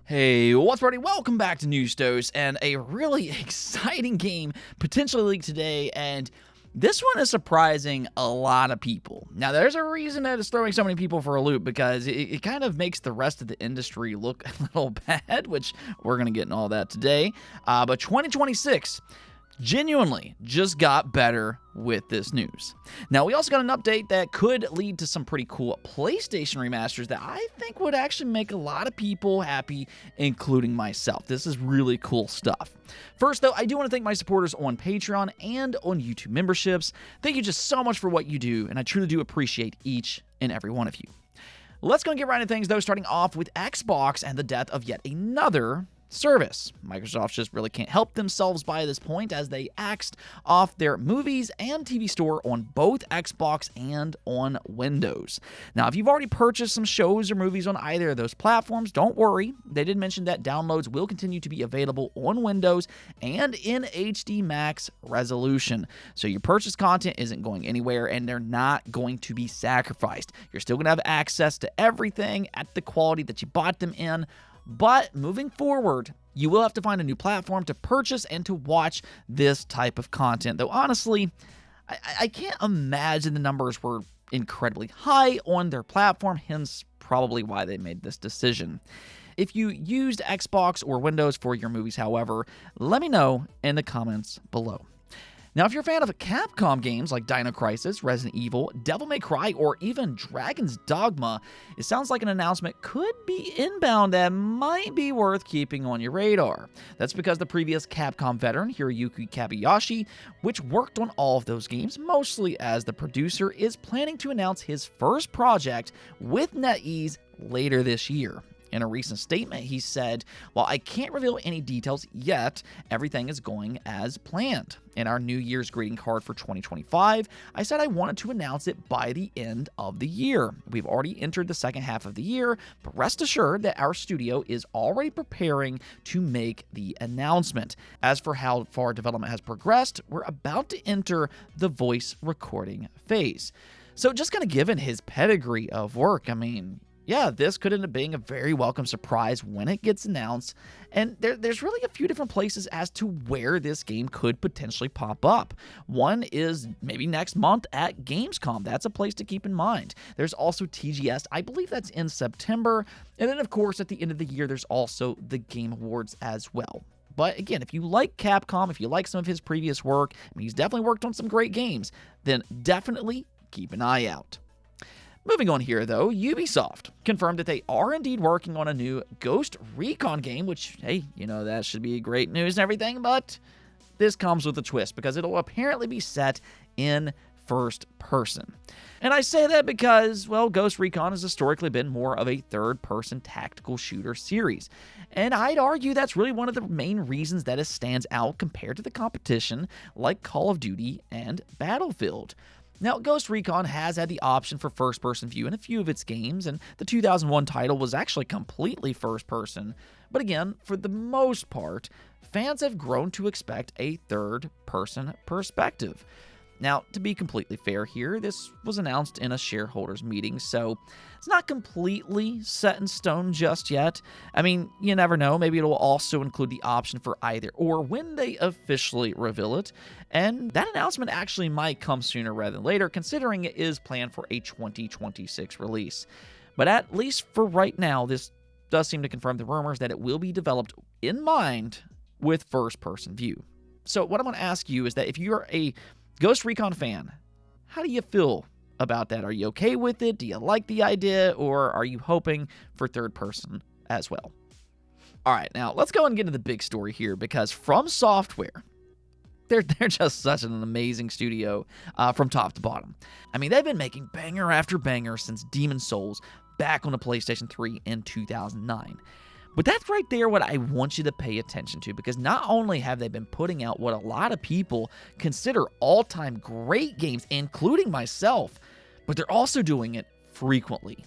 Hey, what's up, everybody? Welcome back to News Dose, and a really exciting game potentially leaked today, and this one is surprising a lot of people. Now, there's a reason that it's throwing so many people for a loop, because it kind of makes the rest of the industry look a little bad, which we're going to get in all that today. But 2026 genuinely just got better with this news. Now, we also got an update that could lead to some pretty cool PlayStation remasters that I think would actually make a lot of people happy, including myself. This is really cool stuff. First, though, I do want to thank my supporters on Patreon and on YouTube memberships. Thank you just so much for what you do, and I truly do appreciate each and every one of you. Let's go and get right into things, though, starting off with Xbox and the death of yet another service. Microsoft just really can't help themselves by this point, as they axed off their movies and TV store on both Xbox and on Windows. Now, if you've already purchased some shows or movies on either of those platforms, don't worry. They did mention that downloads will continue to be available on Windows and in HD Max resolution. So your purchased content isn't going anywhere, and they're not going to be sacrificed. You're still going to have access to everything at the quality that you bought them in. But moving forward, you will have to find a new platform to purchase and to watch this type of content. Though honestly, I can't imagine the numbers were incredibly high on their platform, hence probably why they made this decision. If you used Xbox or Windows for your movies, however, let me know in the comments below. Now, if you're a fan of Capcom games like Dino Crisis, Resident Evil, Devil May Cry, or even Dragon's Dogma, it sounds like an announcement could be inbound that might be worth keeping on your radar. That's because the previous Capcom veteran, Hiroyuki Kabayashi, which worked on all of those games, mostly as the producer, is planning to announce his first project with NetEase later this year. In a recent statement, he said, "While I can't reveal any details yet, everything is going as planned. In our New Year's greeting card for 2025, I said I wanted to announce it by the end of the year. We've already entered the second half of the year, but rest assured that our studio is already preparing to make the announcement. As for how far development has progressed, we're about to enter the voice recording phase." So just kind of given his pedigree of work, I mean, yeah, this could end up being a very welcome surprise when it gets announced, and there's really a few different places as to where this game could potentially pop up. One is maybe next month at Gamescom. That's a place to keep in mind. There's also TGS. I believe that's in September, and then, of course, at the end of the year, there's also the Game Awards as well. But again, if you like Capcom, if you like some of his previous work, I mean, he's definitely worked on some great games, then definitely keep an eye out. Moving on here, though, Ubisoft confirmed that they are indeed working on a new Ghost Recon game, which, hey, you know, that should be great news and everything, but this comes with a twist, because it'll apparently be set in first person. And I say that because, well, Ghost Recon has historically been more of a third-person tactical shooter series. And I'd argue that's really one of the main reasons that it stands out compared to the competition like Call of Duty and Battlefield. Now, Ghost Recon has had the option for first-person view in a few of its games, and the 2001 title was actually completely first-person. But again, for the most part, fans have grown to expect a third-person perspective. Now, to be completely fair here, this was announced in a shareholders meeting, so it's not completely set in stone just yet. I mean, you never know, maybe it'll also include the option for either or when they officially reveal it, and that announcement actually might come sooner rather than later, considering it is planned for a 2026 release. But at least for right now, this does seem to confirm the rumors that it will be developed in mind with first-person view. So what I'm going to ask you is that if you're a Ghost Recon fan, how do you feel about that? Are you okay with it? Do you like the idea, or are you hoping for third person as well? All right, now let's go and get into the big story here, because FromSoftware, they're just such an amazing studio from top to bottom. I mean, they've been making banger after banger since Demon's Souls back on the PlayStation 3 in 2009. But that's right there what I want you to pay attention to, because not only have they been putting out what a lot of people consider all-time great games, including myself, but they're also doing it frequently.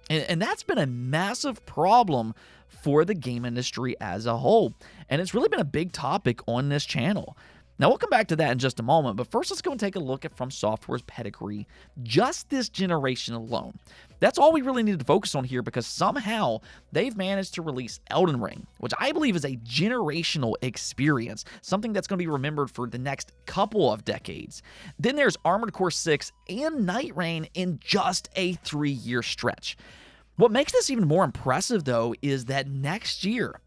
And that's been a massive problem for the game industry as a whole. And it's really been a big topic on this channel. Now, we'll come back to that in just a moment, but first let's go and take a look at FromSoftware's pedigree just this generation alone. That's all we really need to focus on here because somehow they've managed to release Elden Ring, which I believe is a generational experience, something that's going to be remembered for the next couple of decades. Then there's Armored Core 6 and Night Rain in just a 3-year stretch. What makes this even more impressive, though, is that next year,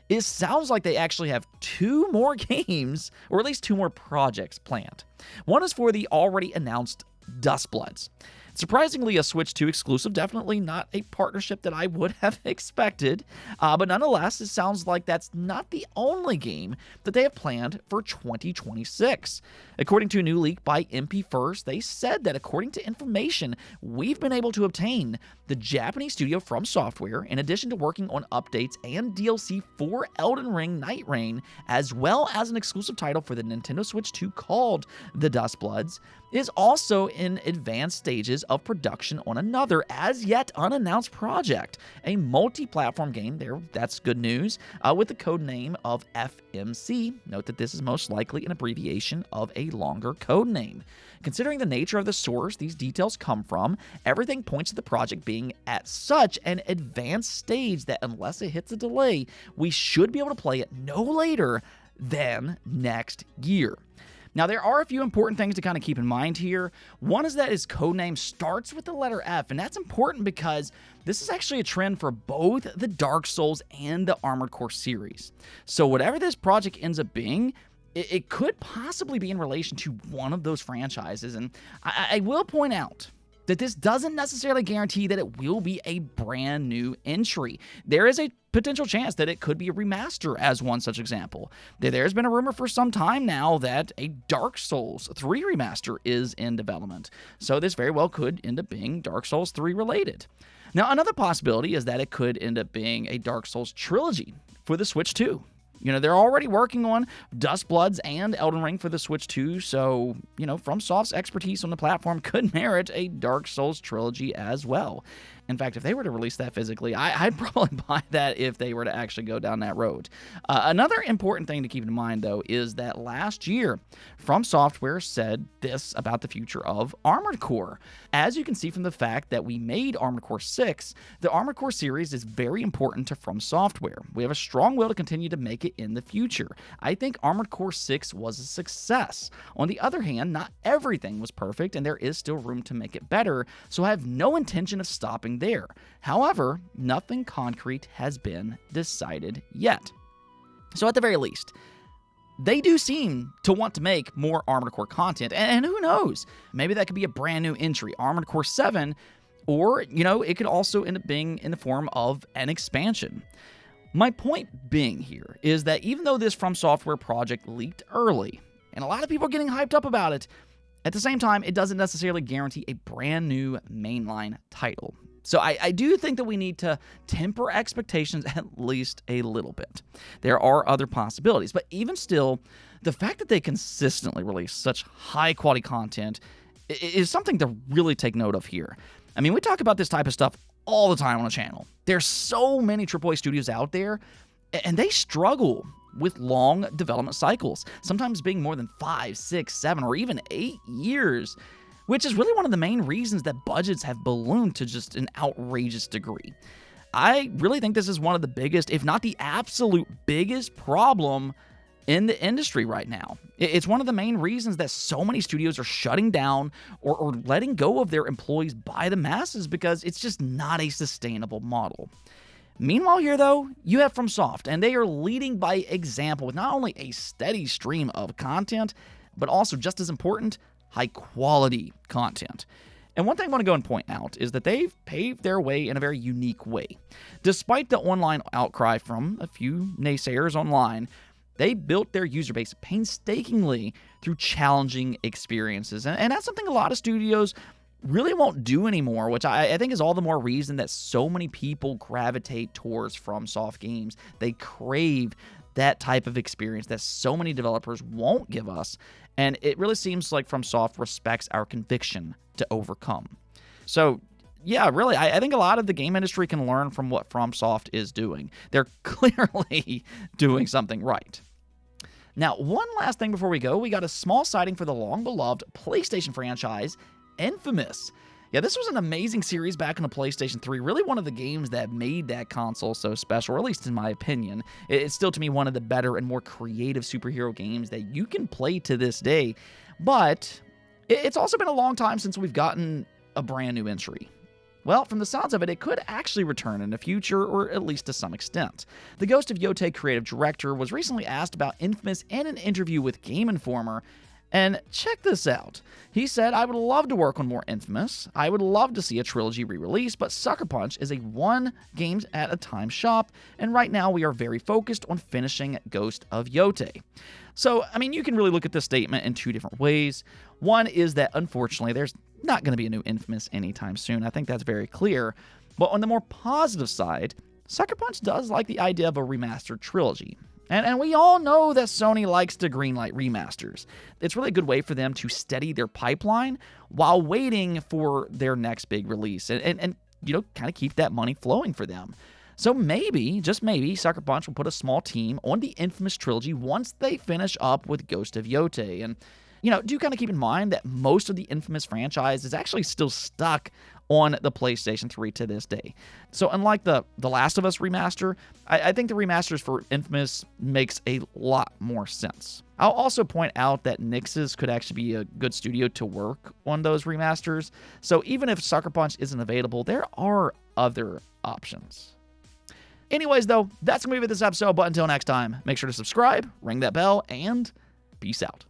it sounds like they actually have 2 more games, or at least 2 more projects planned. One is for the already announced Dustbloods. Surprisingly, a Switch 2 exclusive, definitely not a partnership that I would have expected, but nonetheless, it sounds like that's not the only game that they have planned for 2026. According to a new leak by MP First, they said that according to information we've been able to obtain, the Japanese studio FromSoftware, in addition to working on updates and DLC for Elden Ring Night Rain, as well as an exclusive title for the Nintendo Switch 2 called The Dustbloods, is also in advanced stages of production on another as yet unannounced project, a multi-platform game there, that's good news, with the code name of FMC. Note that this is most likely an abbreviation of a longer code name. Considering the nature of the source these details come from, everything points to the project being at such an advanced stage that unless it hits a delay, we should be able to play it no later than next year. Now, there are a few important things to kind of keep in mind here. One is that his codename starts with the letter F, and that's important because this is actually a trend for both the Dark Souls and the Armored Core series. So whatever this project ends up being, it could possibly be in relation to one of those franchises. And I will point out that this doesn't necessarily guarantee that it will be a brand new entry. There is a potential chance that it could be a remaster as one such example. There's been a rumor for some time now that a Dark Souls 3 remaster is in development. So this very well could end up being Dark Souls 3 related. Now, another possibility is that it could end up being a Dark Souls trilogy for the Switch 2. They're already working on Dustbloods and Elden Ring for the Switch 2, so, FromSoft's expertise on the platform could merit a Dark Souls trilogy as well. In fact, if they were to release that physically, I'd probably buy that if they were to actually go down that road. Another important thing to keep in mind, though, is that last year, FromSoftware said this about the future of Armored Core. As you can see from the fact that we made Armored Core 6, the Armored Core series is very important to FromSoftware. We have a strong will to continue to make it in the future. I think Armored Core 6 was a success. On the other hand, not everything was perfect, and there is still room to make it better, so I have no intention of stopping there. However, nothing concrete has been decided yet. So at the very least, they do seem to want to make more Armored Core content, and who knows, maybe that could be a brand new entry, Armored Core 7, or, it could also end up being in the form of an expansion. My point being here is that even though this FromSoftware project leaked early, and a lot of people are getting hyped up about it, at the same time, it doesn't necessarily guarantee a brand new mainline title. So I do think that we need to temper expectations at least a little bit. There are other possibilities, but even still, the fact that they consistently release such high-quality content is something to really take note of here. I mean, we talk about this type of stuff all the time on the channel. There's so many AAA studios out there, and they struggle with long development cycles, sometimes being more than 5, 6, 7, or even 8 years, which is really one of the main reasons that budgets have ballooned to just an outrageous degree. I really think this is one of the biggest, if not the absolute biggest problem in the industry right now. It's one of the main reasons that so many studios are shutting down or letting go of their employees by the masses because it's just not a sustainable model. Meanwhile here, though, you have FromSoft, and they are leading by example with not only a steady stream of content, but also, just as important, high-quality content. And one thing I want to go and point out is that they've paved their way in a very unique way. Despite the online outcry from a few naysayers online, they built their user base painstakingly through challenging experiences. And that's something a lot of studios really won't do anymore, which I think is all the more reason that so many people gravitate towards FromSoft games. They crave that type of experience that so many developers won't give us, and it really seems like FromSoft respects our conviction to overcome. So, yeah, really, I think a lot of the game industry can learn from what FromSoft is doing. They're clearly doing something right. Now, one last thing before we go, we got a small sighting for the long-beloved PlayStation franchise, Infamous. Yeah, this was an amazing series back on the PlayStation 3, really one of the games that made that console so special, or at least in my opinion. It's still, to me, one of the better and more creative superhero games that you can play to this day, but it's also been a long time since we've gotten a brand new entry. Well, from the sounds of it, it could actually return in the future, or at least to some extent. The Ghost of Yotei creative director was recently asked about Infamous in an interview with Game Informer, and check this out. He said, "I would love to work on more Infamous. I would love to see a trilogy re-release, but Sucker Punch is a one games at a time shop, and right now we are very focused on finishing Ghost of Yotei." So, I mean, you can really look at this statement in two different ways. One is that, unfortunately, there's not going to be a new Infamous anytime soon. I think that's very clear. But on the more positive side, Sucker Punch does like the idea of a remastered trilogy. And we all know that Sony likes to greenlight remasters. It's really a good way for them to steady their pipeline while waiting for their next big release and you know, kind of keep that money flowing for them. So maybe, just maybe, Sucker Punch will put a small team on the Infamous trilogy once they finish up with Ghost of Yotei. And, you know, do kind of keep in mind that most of the Infamous franchise is actually still stuck on the PlayStation 3 to this day. So unlike the Last of Us remaster, I think the remasters for Infamous makes a lot more sense. I'll also point out that Nix's could actually be a good studio to work on those remasters. So even if Sucker Punch isn't available, there are other options. Anyways, though, that's going to be it for this episode. But until next time, make sure to subscribe, ring that bell, and peace out.